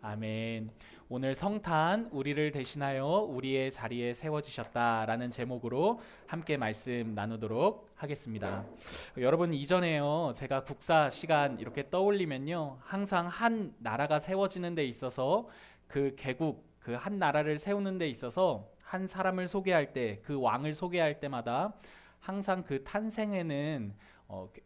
아멘. 오늘 성탄 우리를 대신하여 우리의 자리에 세워지셨다라는 제목으로 함께 말씀 나누도록 하겠습니다. 여러분 이전에요 제가 국사 시간 이렇게 떠올리면요 항상 한 나라가 세워지는 데 있어서 그 개국 그 한 나라를 세우는 데 있어서 한 사람을 소개할 때 그 왕을 소개할 때마다 항상 그 탄생에는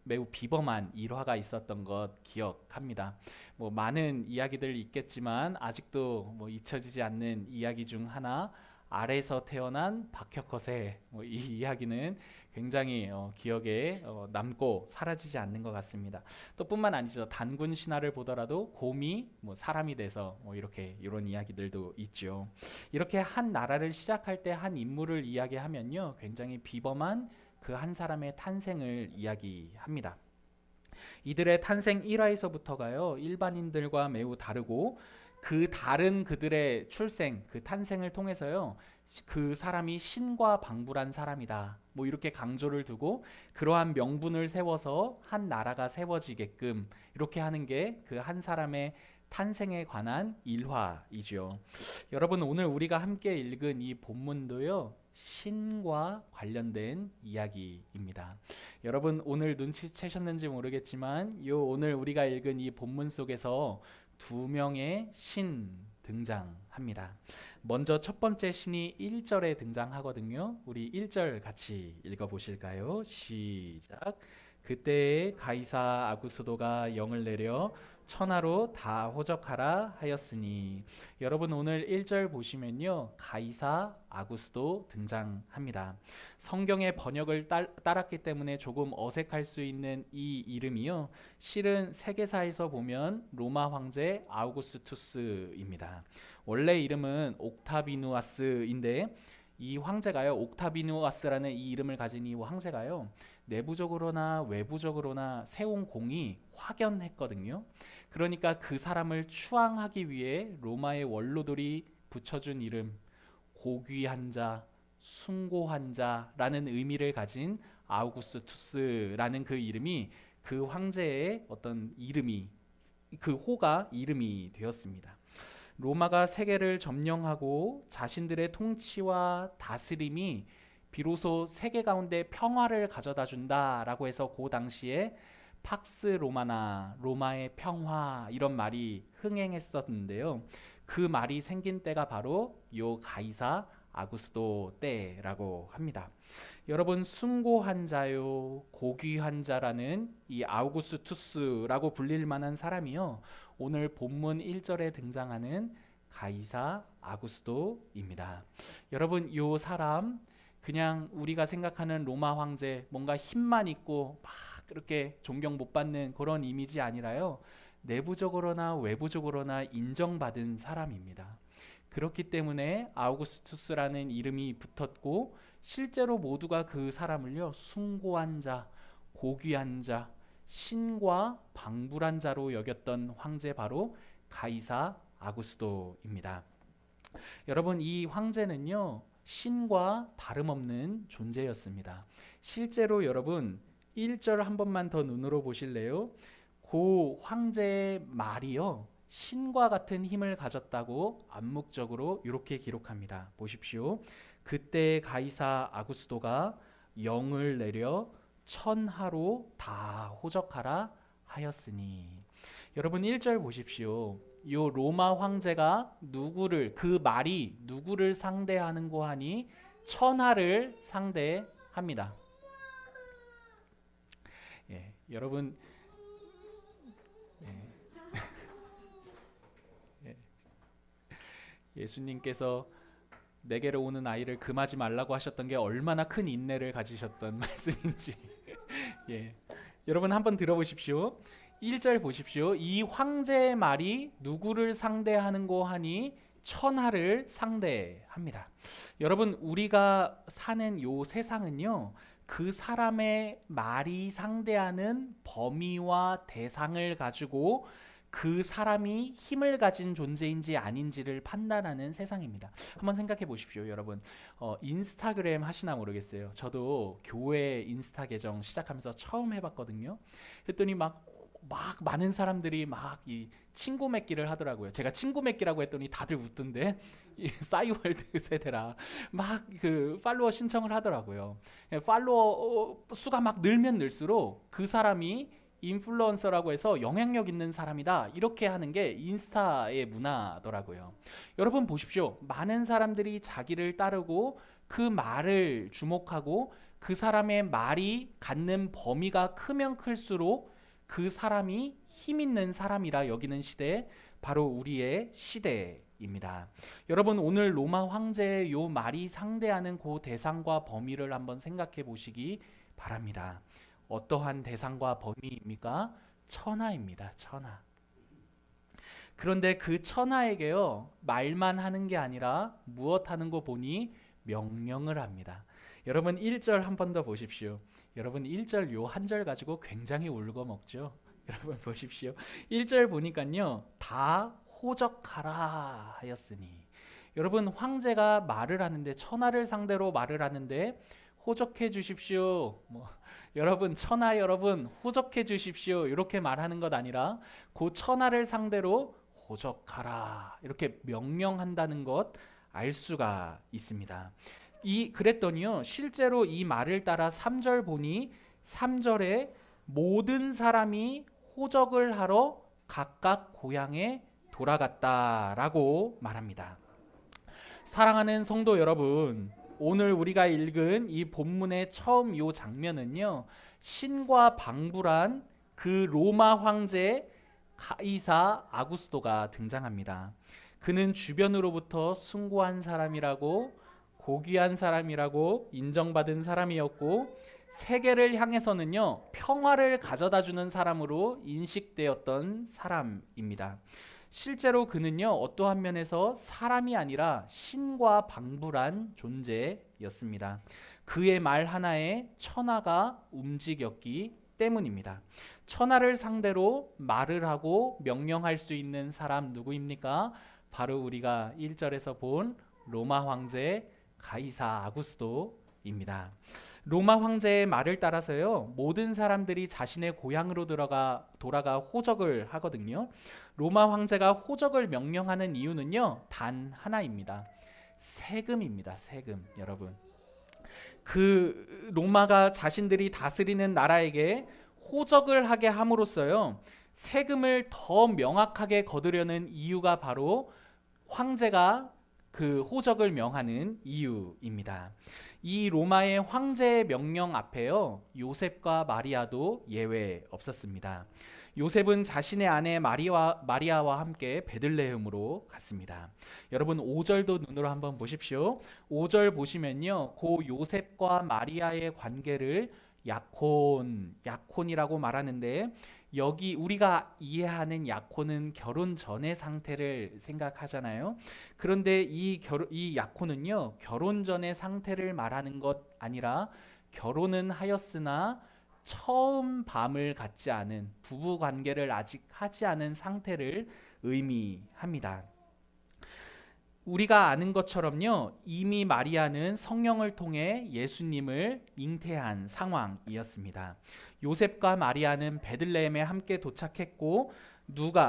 매우 비범한 일화가 있었던 것 기억합니다. 뭐 많은 이야기들 있겠지만 아직도 뭐 잊혀지지 않는 이야기 중 하나 알에서 태어난 박혁거세 이 이야기는 굉장히 기억에 남고 사라지지 않는 것 같습니다. 또 뿐만 아니죠. 단군 신화를 보더라도 곰이 뭐 사람이 돼서 뭐 이렇게 이런 이야기들도 있죠. 이렇게 한 나라를 시작할 때 한 인물을 이야기하면요 굉장히 비범한 그 한 사람의 탄생을 이야기합니다. 이들의 탄생 일화에서부터가요 일반인들과 매우 다르고 그 다른 그들의 출생 그 탄생을 통해서요 그 사람이 신과 방불한 사람이다 뭐 이렇게 강조를 두고 그러한 명분을 세워서 한 나라가 세워지게끔 이렇게 하는 게 그 한 사람의 탄생에 관한 일화이지요. 여러분 오늘 우리가 함께 읽은 이 본문도요 신과 관련된 이야기입니다. 여러분 오늘 눈치채셨는지 모르겠지만 오늘 우리가 읽은 이 본문 속에서 두 명의 신 등장합니다. 먼저 첫 번째 신이 1절에 등장하거든요. 우리 1절 같이 읽어보실까요? 시작. 그때에 가이사 아구스도가 영을 내려 천하로 다 호적하라 하였으니. 여러분 오늘 1절 보시면요 가이사 아구스도 등장합니다. 성경의 번역을 따랐기 때문에 조금 어색할 수 있는 이 이름이요 실은 세계사에서 보면 로마 황제 아우구스투스입니다. 원래 이름은 옥타비누아스인데 이 황제가요 옥타비누아스라는 이 이름을 가진 이 황제가요 내부적으로나 외부적으로나 세운 공이 확연했거든요. 그러니까 그 사람을 추앙하기 위해 로마의 원로들이 붙여준 이름 고귀한 자, 숭고한 자라는 의미를 가진 아우구스투스라는 그 이름이 그 황제의 어떤 이름이 그 호가 이름이 되었습니다. 로마가 세계를 점령하고 자신들의 통치와 다스림이 비로소 세계 가운데 평화를 가져다 준다라고 해서 그 당시에 팍스 로마나 로마의 평화 이런 말이 흥행했었는데요. 그 말이 생긴 때가 바로 요 가이사 아구스도 때라고 합니다. 여러분 숭고한 자요 고귀한 자라는 이 아우구스투스라고 불릴 만한 사람이요 오늘 본문 1절에 등장하는 가이사 아구스도입니다. 여러분 요 사람 그냥 우리가 생각하는 로마 황제 뭔가 힘만 있고 막 그렇게 존경 못 받는 그런 이미지 아니라요 내부적으로나 외부적으로나 인정받은 사람입니다. 그렇기 때문에 아우구스투스라는 이름이 붙었고 실제로 모두가 그 사람을요 숭고한 자, 고귀한 자, 신과 방불한 자로 여겼던 황제 바로 가이사 아구스도입니다. 여러분 이 황제는요 신과 다름없는 존재였습니다. 실제로 여러분 1절 한 번만 더 눈으로 보실래요? 그 황제의 말이요 신과 같은 힘을 가졌다고 암묵적으로 이렇게 기록합니다. 보십시오. 그때 가이사 아구스도가 영을 내려 천하로 다 호적하라 하였으니. 여러분 1절 보십시오. 요 로마 황제가 누구를 그 말이 누구를 상대하는고 하니 천하를 상대합니다. 여러분 예수님께서 내게로 오는 아이를 금하지 말라고 하셨던 게 얼마나 큰 인내를 가지셨던 말씀인지 여러분 한번 들어보십시오. 1절 보십시오. 이 황제의 말이 누구를 상대하는고 하니 천하를 상대합니다. 여러분 우리가 사는 요 세상은요 그 사람의 말이 상대하는 범위와 대상을 가지고 그 사람이 힘을 가진 존재인지 아닌지를 판단하는 세상입니다. 한번 생각해 보십시오, 여러분. 인스타그램 하시나 모르겠어요. 저도 교회 인스타 계정 시작하면서 처음 해봤거든요. 했더니 막 막 많은 사람들이 막 이 친구 맺기를 하더라고요. 제가 친구 맺기라고 했더니 다들 웃던데 이 싸이월드 세대라 막 그 팔로워 신청을 하더라고요. 팔로워 수가 막 늘면 늘수록 그 사람이 인플루언서라고 해서 영향력 있는 사람이다 이렇게 하는 게 인스타의 문화더라고요. 여러분 보십시오. 많은 사람들이 자기를 따르고 그 말을 주목하고 그 사람의 말이 갖는 범위가 크면 클수록 그 사람이 힘 있는 사람이라 여기는 시대, 바로 우리의 시대입니다. 여러분 오늘 로마 황제의 요 말이 상대하는 그 대상과 범위를 한번 생각해 보시기 바랍니다. 어떠한 대상과 범위입니까? 천하입니다. 천하. 그런데 그 천하에게요, 말만 하는 게 아니라 무엇 하는 거 보니 명령을 합니다. 여러분 1절 한 번 더 보십시오. 여러분 1절 요 한 절 가지고 굉장히 울고 먹죠. 여러분 보십시오. 1절 보니까요, 다 호적하라 하였으니. 여러분 황제가 말을 하는데, 천하를 상대로 말을 하는데 호적해 주십시오. 여러분 천하 여러분 호적해 주십시오 이렇게 말하는 것 아니라 그 천하를 상대로 호적하라 이렇게 명령한다는 것 알 수가 있습니다. 그랬더니요, 실제로 이 말을 따라 3절 보니 3절에 모든 사람이 호적을 하러 각각 고향에 돌아갔다라고 말합니다. 사랑하는 성도 여러분, 오늘 우리가 읽은 이 본문의 처음 요 장면은요, 신과 방불한 그 로마 황제 가이사 아구스토가 등장합니다. 그는 주변으로부터 숭고한 사람이라고, 고귀한 사람이라고 인정받은 사람이었고, 세계를 향해서는요 평화를 가져다주는 사람으로 인식되었던 사람입니다. 실제로 그는요 어떠한 면에서 사람이 아니라 신과 방불한 존재였습니다. 그의 말 하나에 천하가 움직였기 때문입니다. 천하를 상대로 말을 하고 명령할 수 있는 사람 누구입니까? 바로 우리가 1절에서 본 로마 황제 가이사 아구스토입니다. 로마 황제의 말을 따라서요, 모든 사람들이 자신의 고향으로 돌아가 호적을 하거든요. 로마 황제가 호적을 명령하는 이유는요, 단 하나입니다. 세금입니다. 세금. 여러분, 그 로마가 자신들이 다스리는 나라에게 호적을 하게 함으로써요, 세금을 더 명확하게 거두려는 이유가 바로 황제가 그 호적을 명하는 이유입니다. 이 로마의 황제의 명령 앞에요, 요셉과 마리아도 예외 없었습니다. 요셉은 자신의 아내 마리아와 함께 베들레헴으로 갔습니다. 여러분 5절도 눈으로 한번 보십시오. 5절 보시면요, 그 요셉과 마리아의 관계를 약혼이라고 말하는데, 여기 우리가 이해하는 약혼은 결혼 전의 상태를 생각하잖아요. 그런데 이 약혼은요, 결혼 전의 상태를 말하는 것 아니라 결혼은 하였으나 처음 밤을 갖지 않은, 부부 관계를 아직 하지 않은 상태를 의미합니다. 우리가 아는 것처럼요, 이미 마리아는 성령을 통해 예수님을 잉태한 상황이었습니다. 요셉과 마리아는 베들레헴에 함께 도착했고,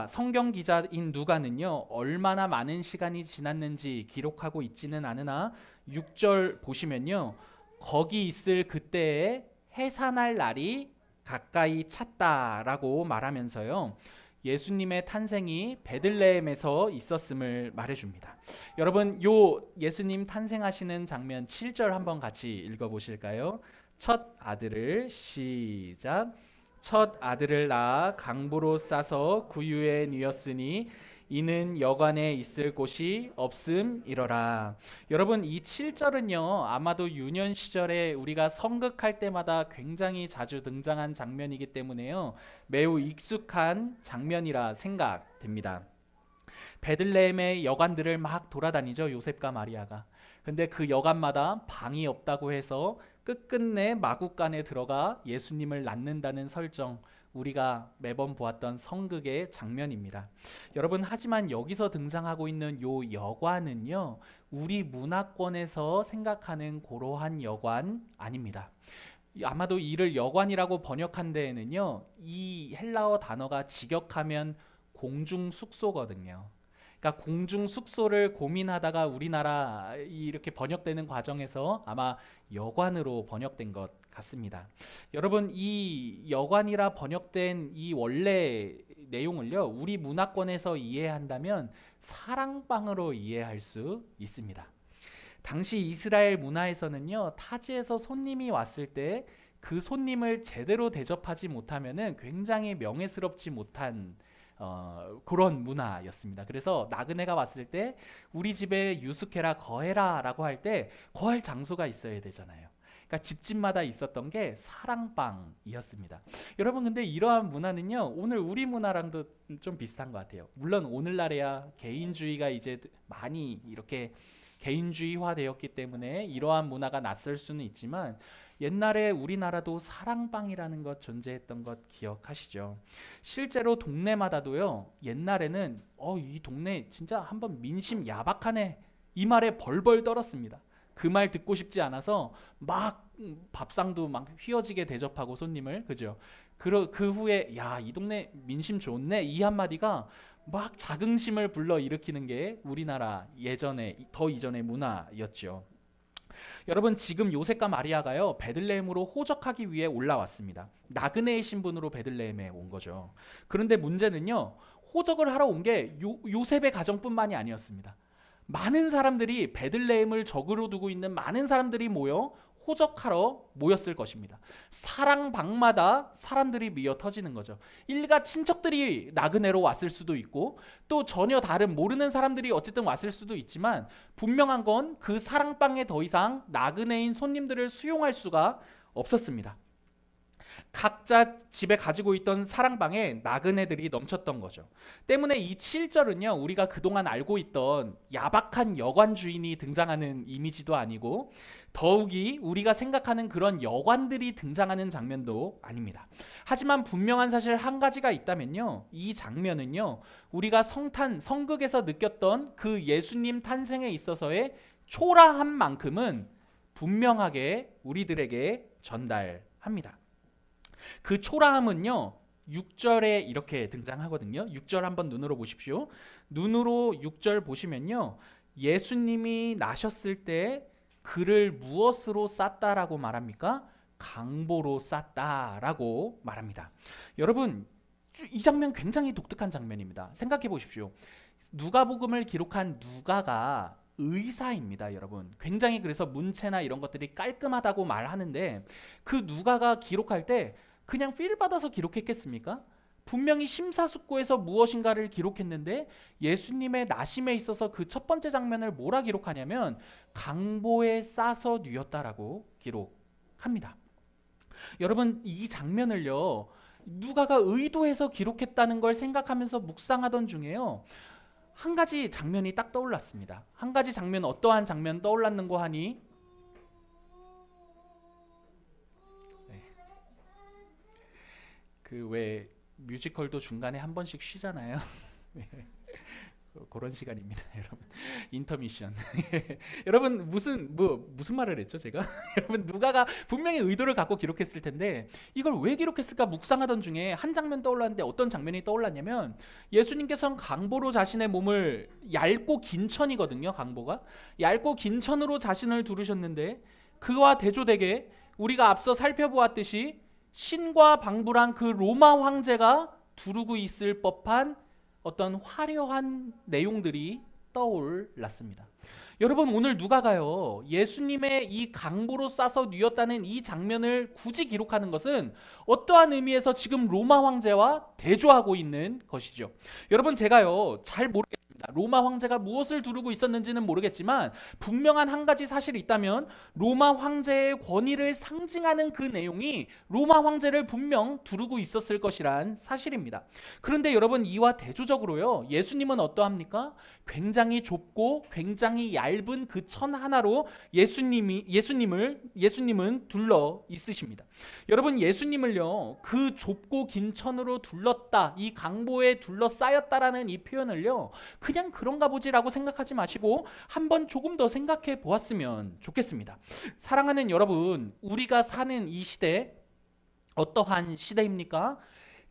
성경 기자인 누가는요 얼마나 많은 시간이 지났는지 기록하고 있지는 않으나 6절 보시면요, 거기 있을 그때에 해산할 날이 가까이 찼다라고 말하면서요, 예수님의 탄생이 베들레헴에서 있었음을 말해줍니다. 여러분, 요 예수님 탄생하시는 장면 7절 한번 같이 읽어보실까요? 첫 아들을 시작. 첫 아들을 낳아 강보로 싸서 구유에 뉘었으니 이는 여관에 있을 곳이 없음이러라. 여러분, 이 7절은요 아마도 유년 시절에 우리가 성극할 때마다 굉장히 자주 등장한 장면이기 때문에요 매우 익숙한 장면이라 생각됩니다. 베들레헴의 여관들을 막 돌아다니죠, 요셉과 마리아가. 근데 그 여관마다 방이 없다고 해서 끝끝내 마구간에 들어가 예수님을 낳는다는 설정, 우리가 매번 보았던 성극의 장면입니다. 여러분, 하지만 여기서 등장하고 있는 요 여관은요, 우리 문화권에서 생각하는 고로한 여관 아닙니다. 아마도 이를 여관이라고 번역한 데에는요, 이 헬라어 단어가 직역하면 공중 숙소거든요. 그러니까 공중 숙소를 고민하다가 우리나라 이렇게 번역되는 과정에서 아마 여관으로 번역된 것 같습니다. 여러분, 이 여관이라 번역된 이 원래 내용을요, 우리 문화권에서 이해한다면 사랑방으로 이해할 수 있습니다. 당시 이스라엘 문화에서는요, 타지에서 손님이 왔을 때 그 손님을 제대로 대접하지 못하면은 굉장히 명예스럽지 못한 그런 문화였습니다. 그래서 나그네가 왔을 때 우리 집에 유숙해라, 거해라라고 할 때 거할 장소가 있어야 되잖아요. 그러니까 집집마다 있었던 게 사랑방이었습니다. 여러분, 근데 이러한 문화는요, 오늘 우리 문화랑도 좀 비슷한 것 같아요. 물론 오늘날에야 개인주의가 이제 많이 이렇게 개인주의화 되었기 때문에 이러한 문화가 낯설 수는 있지만 옛날에 우리나라도 사랑방이라는 것 존재했던 것 기억하시죠? 실제로 동네마다도요, 옛날에는 이 동네 진짜 한번 민심 야박하네, 이 말에 벌벌 떨었습니다. 그 말 듣고 싶지 않아서 막 밥상도 막 휘어지게 대접하고 손님을, 그죠? 그 후에 야, 이 동네 민심 좋네, 이 한마디가 막 자긍심을 불러 일으키는 게 우리나라 더 이전의 문화였죠. 여러분, 지금 요셉과 마리아가요, 베들레헴으로 호적하기 위해 올라왔습니다. 나그네의 신분으로 베들레헴에 온 거죠. 그런데 문제는요, 호적을 하러 온 게 요셉의 가정뿐만이 아니었습니다. 많은 사람들이, 베들레헴을 적으로 두고 있는 많은 사람들이 모여 호적하러 모였을 것입니다. 사랑방마다 사람들이 미어 터지는 거죠. 일가 친척들이 나그네로 왔을 수도 있고 또 전혀 다른 모르는 사람들이 어쨌든 왔을 수도 있지만 분명한 건 그 사랑방에 더 이상 나그네인 손님들을 수용할 수가 없었습니다. 각자 집에 가지고 있던 사랑방에 나그네들이 넘쳤던 거죠. 때문에 이 7절은요, 우리가 그동안 알고 있던 야박한 여관 주인이 등장하는 이미지도 아니고 더욱이 우리가 생각하는 그런 여관들이 등장하는 장면도 아닙니다. 하지만 분명한 사실 한 가지가 있다면요, 이 장면은요, 우리가 성극에서 느꼈던 그 예수님 탄생에 있어서의 초라한 만큼은 분명하게 우리들에게 전달합니다. 그 초라함은요, 6절에 이렇게 등장하거든요. 6절 한번 눈으로 보십시오. 눈으로 6절 보시면요, 예수님이 나셨을 때 그를 무엇으로 쌌다라고 말합니까? 강보로 쌌다라고 말합니다. 여러분, 이 장면 굉장히 독특한 장면입니다. 생각해 보십시오. 누가복음을 기록한 누가가 의사입니다, 여러분. 굉장히 그래서 문체나 이런 것들이 깔끔하다고 말하는데 그 누가가 기록할 때 그냥 필 받아서 기록했겠습니까? 분명히 심사숙고해서 무엇인가를 기록했는데 예수님의 나심에 있어서 그 첫 번째 장면을 뭐라 기록하냐면 강보에 싸서 뉘었다라고 기록합니다. 여러분, 이 장면을요, 누가가 의도해서 기록했다는 걸 생각하면서 묵상하던 중에요, 한 가지 장면이 딱 떠올랐습니다. 한 가지 장면, 어떠한 장면 떠올랐는고 하니 그 왜 뮤지컬도 중간에 한 번씩 쉬잖아요. 그런 시간입니다, 여러분. 인터미션. 여러분, 무슨 말을 했죠, 제가? 여러분, 누가가 분명히 의도를 갖고 기록했을 텐데 이걸 왜 기록했을까 묵상하던 중에 한 장면 떠올랐는데 어떤 장면이 떠올랐냐면 예수님께서는 강보로 자신의 몸을, 얇고 긴 천이거든요, 강보가. 얇고 긴 천으로 자신을 두르셨는데 그와 대조되게 우리가 앞서 살펴보았듯이 신과 방불한 그 로마 황제가 두르고 있을 법한 어떤 화려한 내용들이 떠올랐습니다. 여러분, 오늘 누가가요, 예수님의 이 강보로 싸서 뉘었다는 이 장면을 굳이 기록하는 것은 어떠한 의미에서 지금 로마 황제와 대조하고 있는 것이죠. 여러분, 제가요 잘 모르겠습니다. 로마 황제가 무엇을 두르고 있었는지는 모르겠지만 분명한 한 가지 사실이 있다면 로마 황제의 권위를 상징하는 그 내용이 로마 황제를 분명 두르고 있었을 것이란 사실입니다. 그런데 여러분, 이와 대조적으로요, 예수님은 어떠합니까? 굉장히 좁고 굉장히 얇은 그 천 하나로 예수님은 둘러 있으십니다. 여러분, 예수님을요, 그 좁고 긴 천으로 둘렀다, 이 강보에 둘러싸였다라는 이 표현을요, 그냥 그런가 보지라고 생각하지 마시고 한번 조금 더 생각해 보았으면 좋겠습니다. 사랑하는 여러분, 우리가 사는 이 시대 어떠한 시대입니까?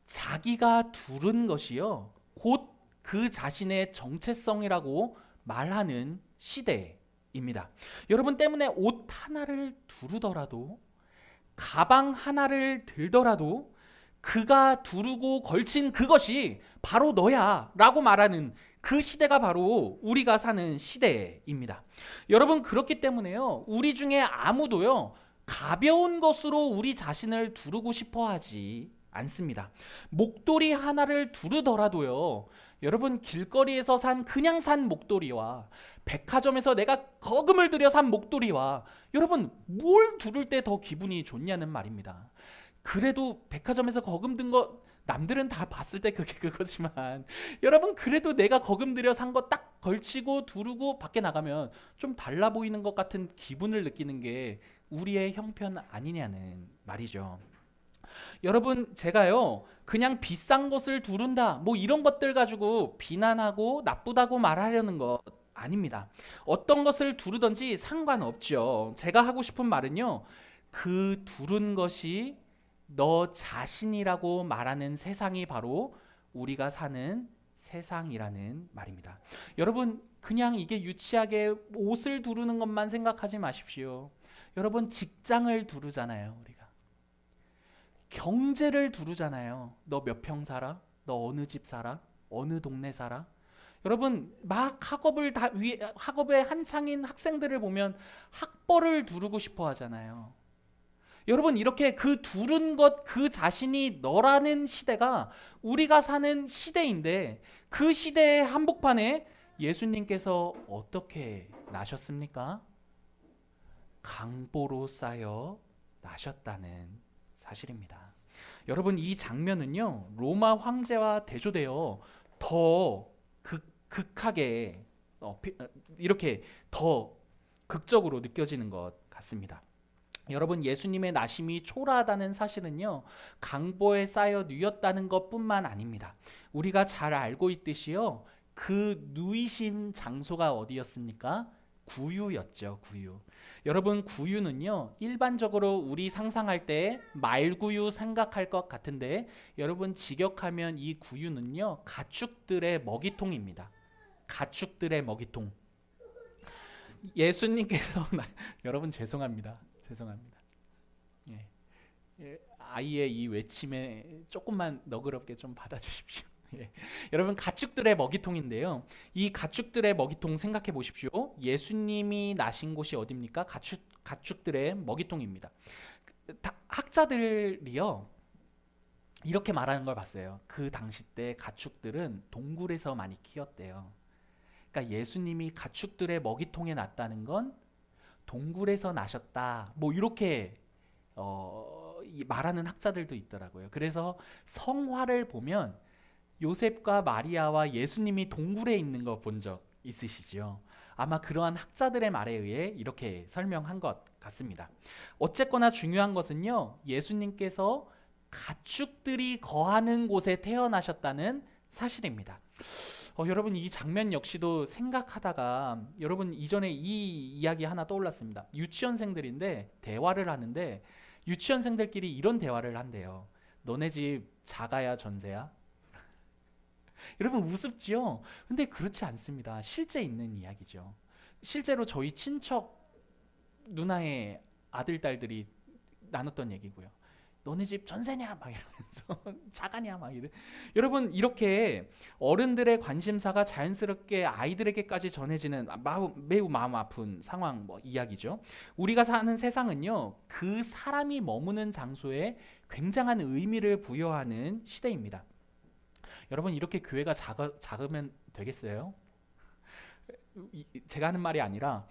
자기가 두른 것이요 곧 그 자신의 정체성이라고 말하는 시대입니다. 여러분 때문에 옷 하나를 두르더라도, 가방 하나를 들더라도 그가 두르고 걸친 그것이 바로 너야 라고 말하는 그 시대가 바로 우리가 사는 시대입니다. 여러분, 그렇기 때문에요, 우리 중에 아무도요 가벼운 것으로 우리 자신을 두르고 싶어 하지 않습니다. 목도리 하나를 두르더라도요, 여러분, 길거리에서 그냥 산 목도리와 백화점에서 내가 거금을 들여 산 목도리와, 여러분, 뭘 두를 때 더 기분이 좋냐는 말입니다. 그래도 백화점에서 거금 든 거 남들은 다 봤을 때 그게 그거지만, 여러분, 그래도 내가 거금 들여 산 거 딱 걸치고 두르고 밖에 나가면 좀 달라 보이는 것 같은 기분을 느끼는 게 우리의 형편 아니냐는 말이죠. 여러분, 제가요 그냥 비싼 것을 두른다 뭐 이런 것들 가지고 비난하고 나쁘다고 말하려는 것 아닙니다. 어떤 것을 두르든지 상관없죠. 제가 하고 싶은 말은요, 그 두른 것이 너 자신이라고 말하는 세상이 바로 우리가 사는 세상이라는 말입니다. 여러분, 그냥 이게 유치하게 옷을 두르는 것만 생각하지 마십시오. 여러분, 직장을 두르잖아요. 우리가 경제를 두르잖아요. 너 몇 평 살아? 너 어느 집 살아? 어느 동네 살아? 여러분, 막 학업에 한창인 학생들을 보면 학벌을 두르고 싶어 하잖아요. 여러분, 이렇게 그 두른 것 그 자신이 너라는 시대가 우리가 사는 시대인데, 그 시대의 한복판에 예수님께서 어떻게 나셨습니까? 강보로 쌓여 나셨다는 사실입니다. 여러분, 이 장면은요 로마 황제와 대조되어 더 극하게 이렇게 더 극적으로 느껴지는 것 같습니다. 여러분, 예수님의 나심이 초라하다는 사실은요 강보에 쌓여 누였다는 것뿐만 아닙니다. 우리가 잘 알고 있듯이요, 그 누이신 장소가 어디였습니까? 구유였죠. 구유. 여러분, 구유는요 일반적으로 우리 상상할 때 말구유 생각할 것 같은데, 여러분 직역하면 이 구유는요 가축들의 먹이통입니다. 가축들의 먹이통. 예수님께서 여러분, 죄송합니다. 아이의 이 외침에 조금만 너그럽게 좀 받아주십시오. 여러분, 가축들의 먹이통인데요, 이 가축들의 먹이통 생각해 보십시오. 예수님이 나신 곳이 어디입니까? 가축들의 먹이통입니다. 학자들이요 이렇게 말하는 걸 봤어요. 그 당시 때 가축들은 동굴에서 많이 키웠대요. 그러니까 예수님이 가축들의 먹이통에 났다는 건 동굴에서 나셨다, 뭐 이렇게 말하는 학자들도 있더라고요. 그래서 성화를 보면 요셉과 마리아와 예수님이 동굴에 있는 거 본 적 있으시죠? 아마 그러한 학자들의 말에 의해 이렇게 설명한 것 같습니다. 어쨌거나 중요한 것은요, 예수님께서 가축들이 거하는 곳에 태어나셨다는 사실입니다. 여러분, 이 장면 역시도 생각하다가 여러분, 이전에 이 이야기 하나 떠올랐습니다. 유치원생들인데 대화를 하는데 유치원생들끼리 이런 대화를 한대요. 너네 집 자가야 전세야? 여러분, 우습지요? 근데 그렇지 않습니다. 실제 있는 이야기죠. 실제로 저희 친척 누나의 아들, 딸들이 나눴던 얘기고요. 너네 집 전세냐? 막 이러면서 자가냐? 막 이래. 여러분, 이렇게 어른들의 관심사가 자연스럽게 아이들에게까지 전해지는 매우 마음 아픈 상황, 이야기죠. 우리가 사는 세상은요, 그 사람이 머무는 장소에 굉장한 의미를 부여하는 시대입니다. 여러분, 이렇게 교회가 작으면 되겠어요? 제가 하는 말이 아니라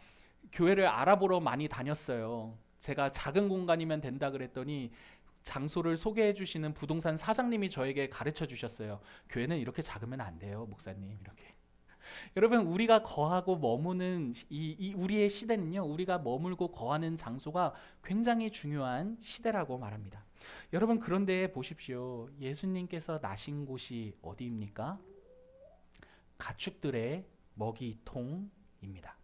교회를 알아보러 많이 다녔어요. 제가 작은 공간이면 된다 그랬더니 장소를 소개해 주시는 부동산 사장님이 저에게 가르쳐 주셨어요. 교회는 이렇게 작으면 안 돼요, 목사님. 이렇게. 여러분, 우리가 거하고 머무는 우리의 시대는요, 우리가 머물고 거하는 장소가 굉장히 중요한 시대라고 말합니다. 여러분, 그런데 보십시오. 예수님께서 나신 곳이 어디입니까? 가축들의 먹이통입니다.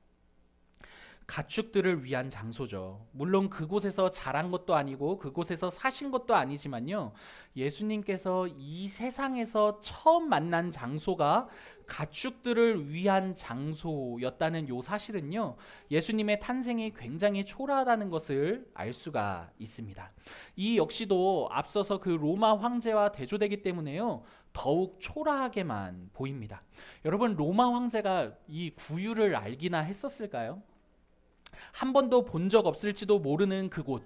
가축들을 위한 장소죠. 물론 그곳에서 자란 것도 아니고 그곳에서 사신 것도 아니지만요, 예수님께서 이 세상에서 처음 만난 장소가 가축들을 위한 장소였다는 요 사실은요, 예수님의 탄생이 굉장히 초라하다는 것을 알 수가 있습니다. 이 역시도 앞서서 그 로마 황제와 대조되기 때문에요, 더욱 초라하게만 보입니다. 여러분, 로마 황제가 이 구유를 알기나 했었을까요? 한 번도 본 적 없을지도 모르는 그곳,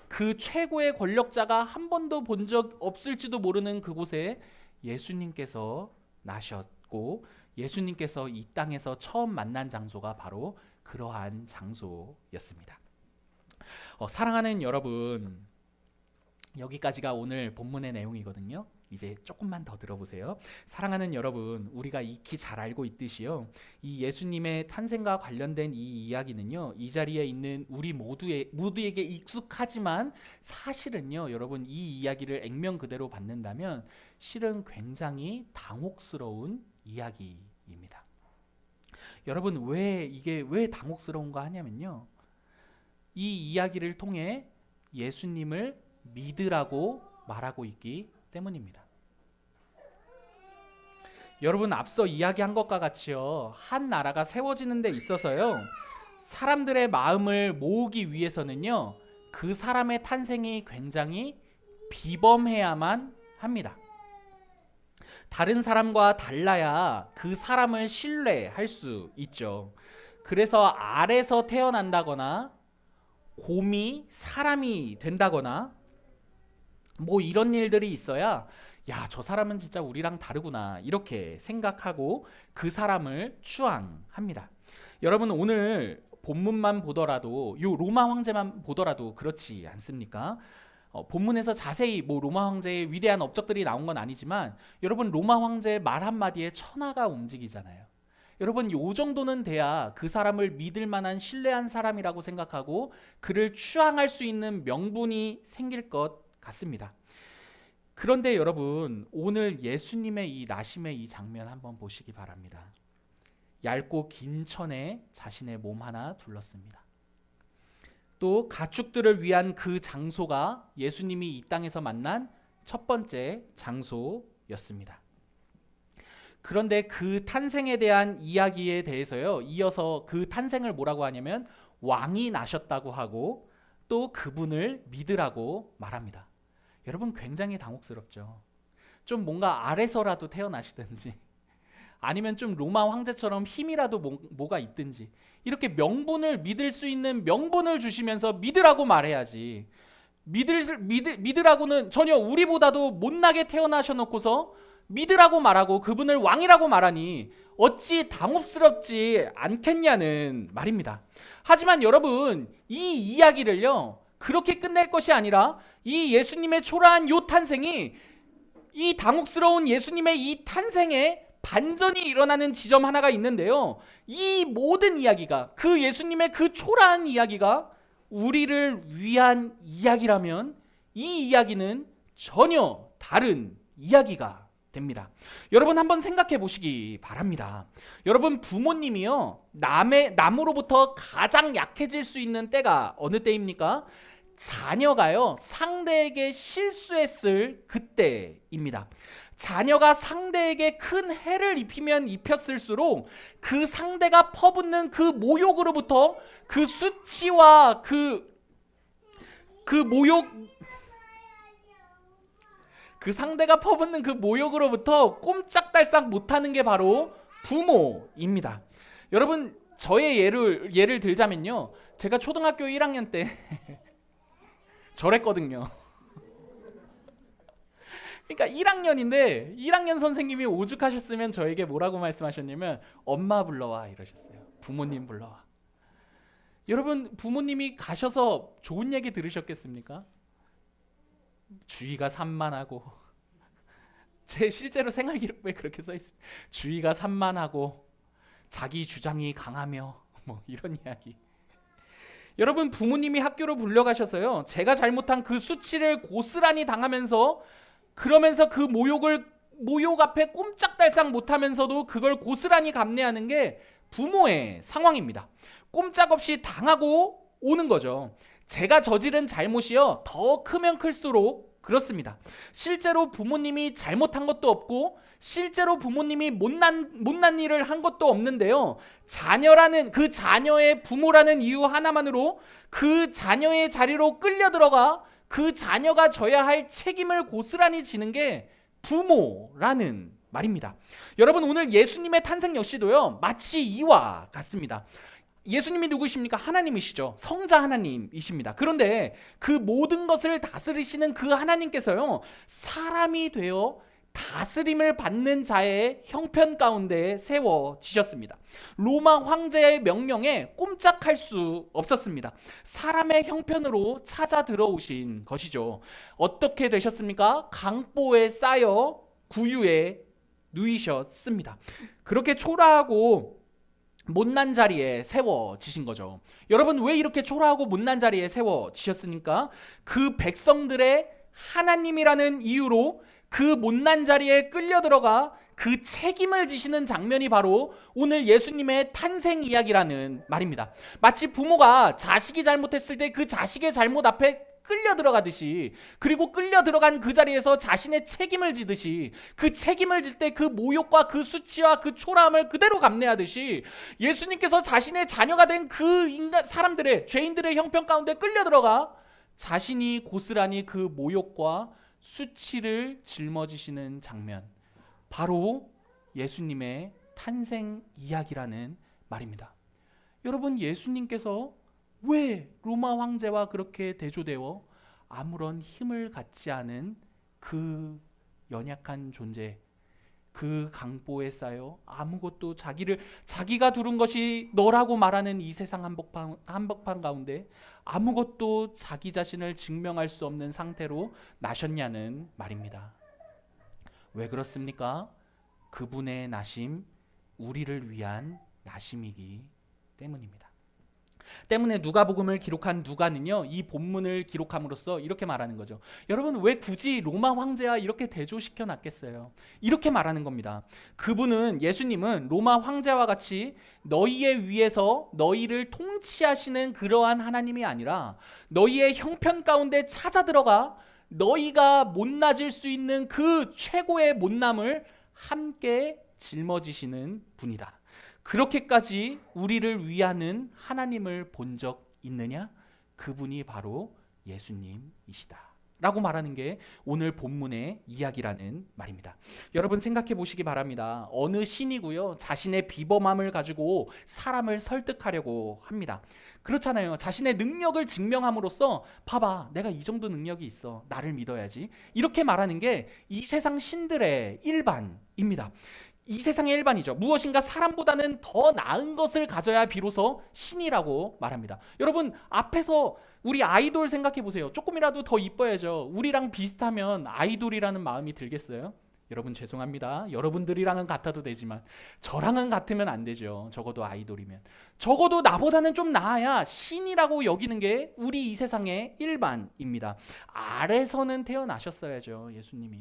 그 최고의 권력자가 한 번도 본 적 없을지도 모르는 그곳에 예수님께서 나셨고, 예수님께서 이 땅에서 처음 만난 장소가 바로 그러한 장소였습니다. 사랑하는 여러분, 여기까지가 오늘 본문의 내용이거든요. 이제 조금만 더 들어보세요. 사랑하는 여러분, 우리가 익히 잘 알고 있듯이요, 이 예수님의 탄생과 관련된 이 이야기는요, 이 자리에 있는 우리 모두에게 익숙하지만 사실은요, 여러분, 이 이야기를 액면 그대로 받는다면 실은 굉장히 당혹스러운 이야기입니다. 여러분, 왜 당혹스러운가 하냐면요, 이 이야기를 통해 예수님을 믿으라고 말하고 있기 때문입니다. 여러분, 앞서 이야기한 것과 같이요, 한 나라가 세워지는 데 있어서요, 사람들의 마음을 모으기 위해서는요, 그 사람의 탄생이 굉장히 비범해야만 합니다. 다른 사람과 달라야 그 사람을 신뢰할 수 있죠. 그래서 알에서 태어난다거나 곰이 사람이 된다거나 뭐 이런 일들이 있어야, 야, 저 사람은 진짜 우리랑 다르구나, 이렇게 생각하고 그 사람을 추앙합니다. 여러분, 오늘 본문만 보더라도, 요 로마 황제만 보더라도 그렇지 않습니까? 본문에서 자세히 뭐 로마 황제의 위대한 업적들이 나온 건 아니지만, 여러분, 로마 황제의 말 한마디에 천하가 움직이잖아요. 여러분, 요 정도는 돼야 그 사람을 믿을 만한 신뢰한 사람이라고 생각하고 그를 추앙할 수 있는 명분이 생길 것 같습니다. 그런데 여러분, 오늘 예수님의 이 나심의 이 장면 한번 보시기 바랍니다. 얇고 긴 천에 자신의 몸 하나 둘렀습니다. 또 가축들을 위한 그 장소가 예수님이 이 땅에서 만난 첫 번째 장소였습니다. 그런데 그 탄생에 대한 이야기에 대해서요, 이어서 그 탄생을 뭐라고 하냐면 왕이 나셨다고 하고 또 그분을 믿으라고 말합니다. 여러분, 굉장히 당혹스럽죠. 좀 뭔가 아래서라도 태어나시든지, 아니면 좀 로마 황제처럼 힘이라도 뭐가 있든지, 이렇게 명분을, 믿을 수 있는 명분을 주시면서 믿으라고 말해야지, 믿으라고는 전혀 우리보다도 못나게 태어나셔놓고서 믿으라고 말하고 그분을 왕이라고 말하니 어찌 당혹스럽지 않겠냐는 말입니다. 하지만 여러분, 이 이야기를요, 그렇게 끝낼 것이 아니라 이 예수님의 초라한 요 탄생이, 이 당혹스러운 예수님의 이 탄생에 반전이 일어나는 지점 하나가 있는데요, 이 모든 이야기가, 그 예수님의 그 초라한 이야기가 우리를 위한 이야기라면 이 이야기는 전혀 다른 이야기가 됩니다. 여러분, 한번 생각해 보시기 바랍니다. 여러분, 부모님이요, 남으로부터 가장 약해질 수 있는 때가 어느 때입니까? 자녀가요, 상대에게 실수했을 그때입니다. 자녀가 상대에게 큰 해를 입히면 입혔을수록 그 상대가 퍼붓는 그 모욕으로부터, 그 수치와 그 모욕, 그 상대가 퍼붓는 그 모욕으로부터 꼼짝달싹 못하는 게 바로 부모입니다. 여러분, 저의 예를 들자면요, 제가 초등학교 1학년 때 저랬거든요. 그러니까 1학년인데 1학년 선생님이 오죽하셨으면 저에게 뭐라고 말씀하셨냐면, 엄마 불러와 이러셨어요. 부모님 불러와. 여러분, 부모님이 가셔서 좋은 얘기 들으셨겠습니까? 주의가 산만하고, 제 실제로 생활기록부에 그렇게 써 있습니다. 주의가 산만하고 자기 주장이 강하며 뭐 이런 이야기. 여러분, 부모님이 학교로 불려가셔서요, 제가 잘못한 그 수치를 고스란히 당하면서, 그러면서 그 모욕을 모욕 앞에 꼼짝달싹 못하면서도 그걸 고스란히 감내하는 게 부모의 상황입니다. 꼼짝없이 당하고 오는 거죠. 제가 저지른 잘못이요, 더 크면 클수록 그렇습니다. 실제로 부모님이 잘못한 것도 없고 실제로 부모님이 못난 일을 한 것도 없는데요, 자녀라는 그 자녀의 부모라는 이유 하나만으로 그 자녀의 자리로 끌려 들어가 그 자녀가 져야 할 책임을 고스란히 지는 게 부모라는 말입니다. 여러분, 오늘 예수님의 탄생 역시도요, 마치 이와 같습니다. 예수님이 누구십니까? 하나님이시죠. 성자 하나님이십니다. 그런데 그 모든 것을 다스리시는 그 하나님께서요, 사람이 되어 다스림을 받는 자의 형편 가운데 세워지셨습니다. 로마 황제의 명령에 꼼짝할 수 없었습니다. 사람의 형편으로 찾아 들어오신 것이죠. 어떻게 되셨습니까? 강보에 쌓여 구유에 누이셨습니다. 그렇게 초라하고 못난 자리에 세워지신 거죠. 여러분, 왜 이렇게 초라하고 못난 자리에 세워지셨습니까? 그 백성들의 하나님이라는 이유로 그 못난 자리에 끌려 들어가 그 책임을 지시는 장면이 바로 오늘 예수님의 탄생 이야기라는 말입니다. 마치 부모가 자식이 잘못했을 때 그 자식의 잘못 앞에 끌려 들어가듯이, 그리고 끌려 들어간 그 자리에서 자신의 책임을 지듯이, 그 책임을 질 때 그 모욕과 그 수치와 그 초라함을 그대로 감내하듯이 예수님께서 자신의 자녀가 된 그 인간 사람들의 죄인들의 형편 가운데 끌려 들어가 자신이 고스란히 그 모욕과 수치를 짊어지시는 장면, 바로 예수님의 탄생 이야기라는 말입니다. 여러분, 예수님께서 왜 로마 황제와 그렇게 대조되어 아무런 힘을 갖지 않은 그 연약한 존재, 그 강보에 쌓여 아무것도 자기가 두른 것이 너라고 말하는 이 세상 한복판 가운데 아무것도 자기 자신을 증명할 수 없는 상태로 나셨냐는 말입니다. 왜 그렇습니까? 그분의 나심, 우리를 위한 나심이기 때문입니다. 때문에 누가복음을 기록한 누가는요, 이 본문을 기록함으로써 이렇게 말하는 거죠. 여러분, 왜 굳이 로마 황제와 이렇게 대조시켜 놨겠어요? 이렇게 말하는 겁니다. 그분은, 예수님은 로마 황제와 같이 너희의 위에서 너희를 통치하시는 그러한 하나님이 아니라 너희의 형편 가운데 찾아 들어가 너희가 못나질 수 있는 그 최고의 못남을 함께 짊어지시는 분이다. 그렇게까지 우리를 위하는 하나님을 본 적 있느냐? 그분이 바로 예수님이시다 라고 말하는 게 오늘 본문의 이야기라는 말입니다. 여러분, 생각해 보시기 바랍니다. 어느 신이고요, 자신의 비범함을 가지고 사람을 설득하려고 합니다. 그렇잖아요. 자신의 능력을 증명함으로써 봐봐, 내가 이 정도 능력이 있어, 나를 믿어야지, 이렇게 말하는 게 이 세상 신들의 일반입니다. 이 세상의 일반이죠. 무엇인가 사람보다는 더 나은 것을 가져야 비로소 신이라고 말합니다. 여러분, 앞에서 우리 아이돌 생각해 보세요. 조금이라도 더 이뻐야죠. 우리랑 비슷하면 아이돌이라는 마음이 들겠어요? 여러분, 죄송합니다. 여러분들이랑은 같아도 되지만 저랑은 같으면 안 되죠. 적어도 아이돌이면. 적어도 나보다는 좀 나아야 신이라고 여기는 게 우리 이 세상의 일반입니다. 아래서는 태어나셨어야죠, 예수님이.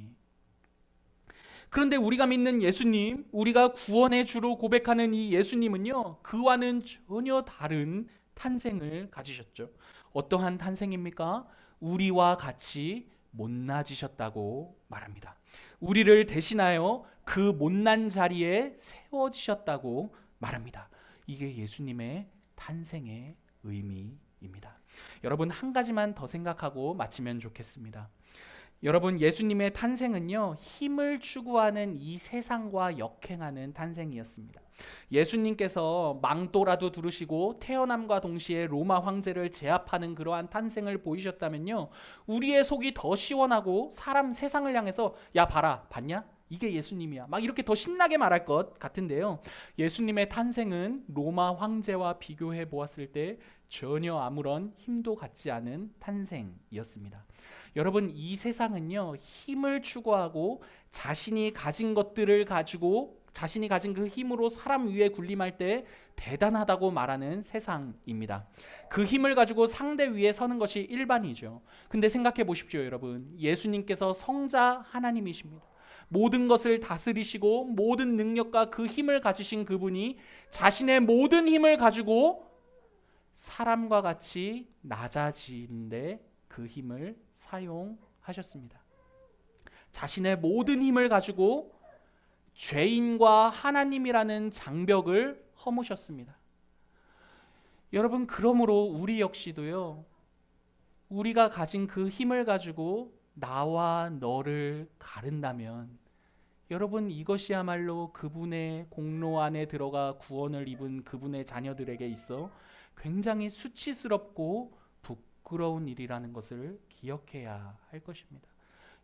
그런데 우리가 믿는 예수님, 우리가 구원의 주로 고백하는 이 예수님은요, 그와는 전혀 다른 탄생을 가지셨죠. 어떠한 탄생입니까? 우리와 같이 못나지셨다고 말합니다. 우리를 대신하여 그 못난 자리에 세워지셨다고 말합니다. 이게 예수님의 탄생의 의미입니다. 여러분, 한 가지만 더 생각하고 마치면 좋겠습니다. 여러분, 예수님의 탄생은요, 힘을 추구하는 이 세상과 역행하는 탄생이었습니다. 예수님께서 망토라도 두르시고 태어남과 동시에 로마 황제를 제압하는 그러한 탄생을 보이셨다면요, 우리의 속이 더 시원하고 세상을 향해서 야 봐라, 봤냐? 이게 예수님이야, 막 이렇게 더 신나게 말할 것 같은데요, 예수님의 탄생은 로마 황제와 비교해 보았을 때 전혀 아무런 힘도 갖지 않은 탄생이었습니다. 여러분, 이 세상은요, 힘을 추구하고 자신이 가진 것들을 가지고 자신이 가진 그 힘으로 사람 위에 군림할 때 대단하다고 말하는 세상입니다. 그 힘을 가지고 상대 위에 서는 것이 일반이죠. 근데 생각해 보십시오, 여러분. 예수님께서 성자 하나님이십니다. 모든 것을 다스리시고 모든 능력과 그 힘을 가지신 그분이 자신의 모든 힘을 가지고 사람과 같이 낮아지는데 그 힘을 사용하셨습니다. 자신의 모든 힘을 가지고 죄인과 하나님이라는 장벽을 허무셨습니다. 여러분, 그러므로 우리 역시도요, 우리가 가진 그 힘을 가지고 나와 너를 가른다면, 여러분, 이것이야말로 그분의 공로 안에 들어가 구원을 입은 그분의 자녀들에게 있어 굉장히 수치스럽고 부끄러운 일이라는 것을 기억해야 할 것입니다.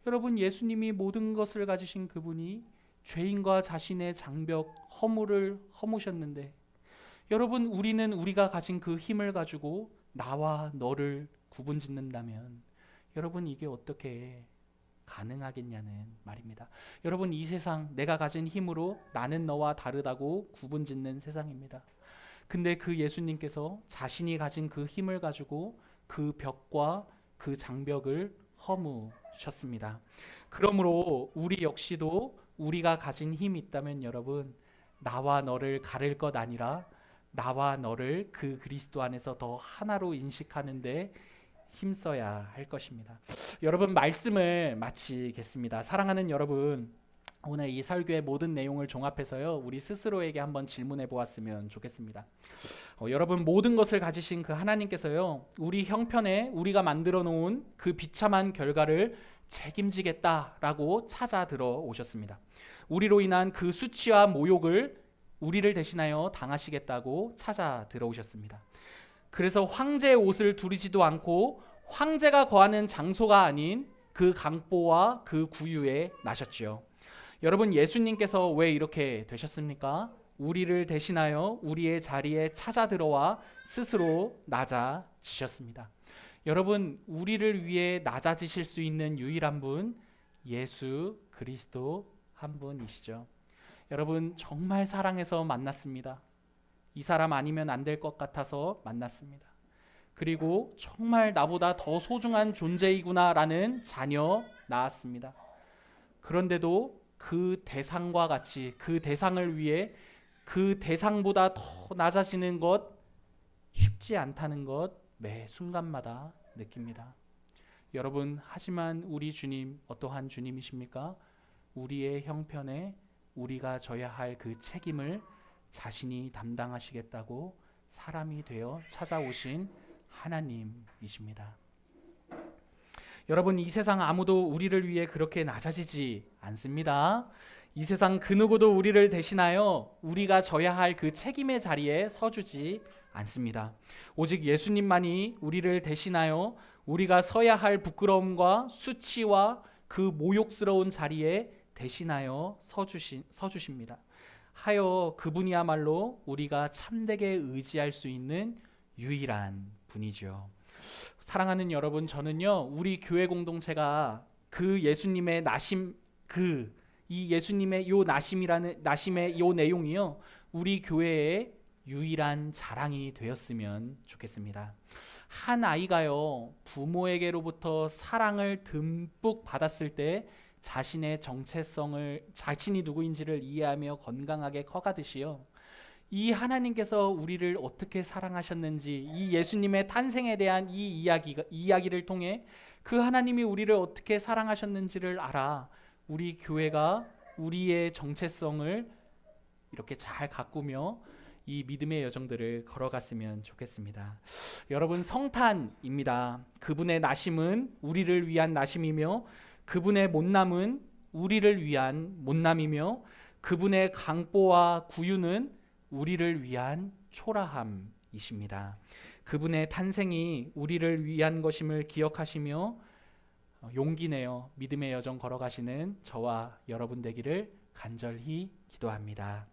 여러분, 예수님이 모든 것을 가지신 그분이 죄인과 자신의 장벽 허물을 허무셨는데, 여러분, 우리는 우리가 가진 그 힘을 가지고 나와 너를 구분짓는다면, 여러분, 이게 어떻게 가능하겠냐는 말입니다. 여러분, 이 세상, 내가 가진 힘으로 나는 너와 다르다고 구분짓는 세상입니다. 근데 그 예수님께서 자신이 가진 그 힘을 가지고 그 벽과 그 장벽을 허무셨습니다. 그러므로 우리 역시도 우리가 가진 힘이 있다면, 여러분, 나와 너를 가릴 것 아니라 나와 너를 그 그리스도 안에서 더 하나로 인식하는데 힘써야 할 것입니다. 여러분, 말씀을 마치겠습니다. 사랑하는 여러분, 오늘 이 설교의 모든 내용을 종합해서요, 우리 스스로에게 한번 질문해 보았으면 좋겠습니다. 여러분, 모든 것을 가지신 그 하나님께서요, 우리 형편에 우리가 만들어 놓은 그 비참한 결과를 책임지겠다라고 찾아 들어오셨습니다. 우리로 인한 그 수치와 모욕을 우리를 대신하여 당하시겠다고 찾아 들어오셨습니다. 그래서 황제의 옷을 두르지도 않고 황제가 거하는 장소가 아닌 그 강보와 그 구유에 나셨지요. 여러분, 예수님께서 왜 이렇게 되셨습니까? 우리를 대신하여 우리의 자리에 찾아 들어와 스스로 낮아지셨습니다. 여러분, 우리를 위해 낮아지실 수 있는 유일한 분, 예수 그리스도 한 분이시죠. 여러분, 정말 사랑해서 만났습니다. 이 사람 아니면 안 될 것 같아서 만났습니다. 그리고 정말 나보다 더 소중한 존재이구나라는 자녀 낳았습니다. 그런데도 그 대상과 같이, 그 대상을 위해 그 대상보다 더 낮아지는 것 쉽지 않다는 것 매 순간마다 느낍니다. 여러분, 하지만 우리 주님 어떠한 주님이십니까? 우리의 형편에 우리가 져야 할 그 책임을 자신이 담당하시겠다고 사람이 되어 찾아오신 하나님이십니다. 여러분, 이 세상 아무도 우리를 위해 그렇게 낮아지지 않습니다. 이 세상 그 누구도 우리를 대신하여 우리가 져야 할 그 책임의 자리에 서주지 않습니다. 오직 예수님만이 우리를 대신하여 우리가 서야 할 부끄러움과 수치와 그 모욕스러운 자리에 대신하여 서주십니다. 하여 그분이야말로 우리가 참되게 의지할 수 있는 유일한 분이죠. 사랑하는 여러분, 저는요, 우리 교회 공동체가 그 예수님의 나심, 이 예수님의 요 나심의 요 내용이요, 우리 교회의 유일한 자랑이 되었으면 좋겠습니다. 한 아이가요, 부모에게로부터 사랑을 듬뿍 받았을 때 자신의 정체성을, 자신이 누구인지를 이해하며 건강하게 커가듯이요, 이 하나님께서 우리를 어떻게 사랑하셨는지, 이 예수님의 탄생에 대한 이 이야기를 통해 그 하나님이 우리를 어떻게 사랑하셨는지를 알아 우리 교회가 우리의 정체성을 이렇게 잘 가꾸며 이 믿음의 여정들을 걸어갔으면 좋겠습니다. 여러분, 성탄입니다. 그분의 나심은 우리를 위한 나심이며, 그분의 못남은 우리를 위한 못남이며, 그분의 강보와 구유는 우리를 위한 초라함이십니다. 그분의 탄생이 우리를 위한 것임을 기억하시며 용기 내어 믿음의 여정 걸어가시는 저와 여러분 되기를 간절히 기도합니다.